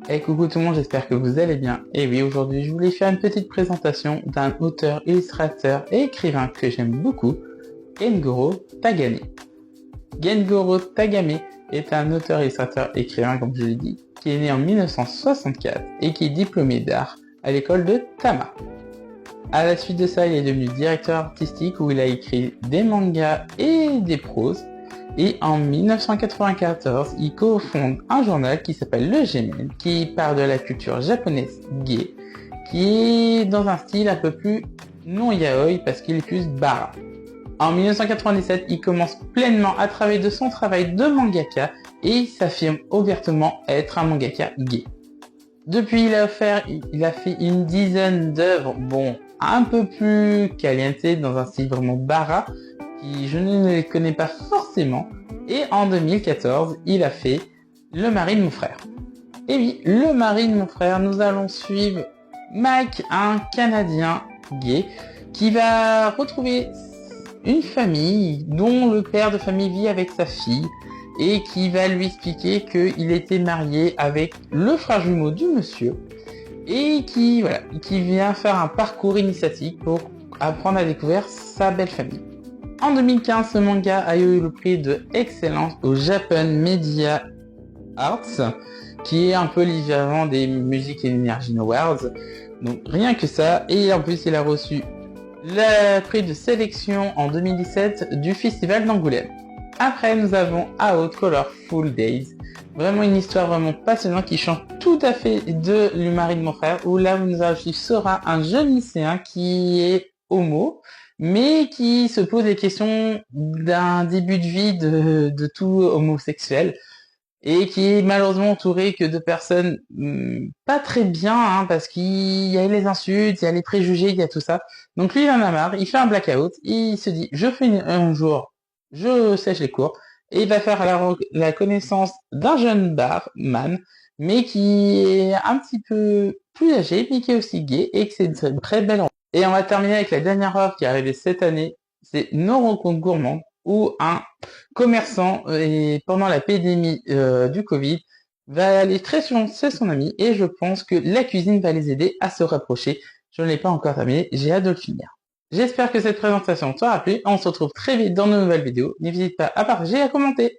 Hey coucou tout le monde, j'espère que vous allez bien. Et oui, aujourd'hui je voulais faire une petite présentation d'un auteur, illustrateur et écrivain que j'aime beaucoup, Gengoro Tagame. Gengoro Tagame est un auteur, illustrateur, écrivain comme je l'ai dit, qui est né en 1964 et qui est diplômé d'art à l'école de Tama. À la suite de ça, il est devenu directeur artistique où il a écrit des mangas et des proses. Et en 1994, il cofonde un journal qui s'appelle Le Gémen, qui parle de la culture japonaise gay, qui est dans un style un peu plus non yaoi parce qu'il est plus bara. En 1997, il commence pleinement à travailler de son travail de mangaka et il s'affirme ouvertement être un mangaka gay. Depuis, il a fait une dizaine d'œuvres, un peu plus caliente, dans un style vraiment bara, qui je ne les connais pas forcément. Et en 2014, il a fait Le mari de mon frère. Et oui, Le mari de mon frère, nous allons suivre Mike, un Canadien gay, qui va retrouver une famille dont le père de famille vit avec sa fille et qui va lui expliquer qu'il était marié avec le frère jumeau du monsieur et qui vient faire un parcours initiatique pour apprendre à découvrir sa belle famille. En 2015, ce manga a eu le prix de excellence au Japan Media Arts, qui est un peu l'équivalent des Music and Energy Awards. Donc rien que ça, et en plus il a reçu le prix de sélection en 2017 du Festival d'Angoulême. Après, nous avons Out Colorful Days, vraiment une histoire vraiment passionnante qui change tout à fait de Le mari de mon frère, où là nous avons Sora, un jeune lycéen qui est homo, mais qui se pose des questions d'un début de vie de tout homosexuel, et qui est malheureusement entouré que de personnes pas très bien, parce qu'il y a les insultes, il y a les préjugés, il y a tout ça. Donc lui, il en a marre, il fait un blackout, il se dit, je fais un jour, je sèche les cours, et il va faire la connaissance d'un jeune barman, mais qui est un petit peu plus âgé, mais qui est aussi gay, et que c'est une très belle rencontre. Et on va terminer avec la dernière œuvre qui est arrivée cette année, c'est Nos rencontres gourmandes, où un commerçant, et pendant la pandémie du Covid, va aller très souvent chez son ami, et je pense que la cuisine va les aider à se rapprocher. Je ne l'ai pas encore terminé, j'ai hâte de le finir. J'espère que cette présentation t'aura plu, on se retrouve très vite dans de nouvelles vidéos, n'hésite pas à partager et à commenter.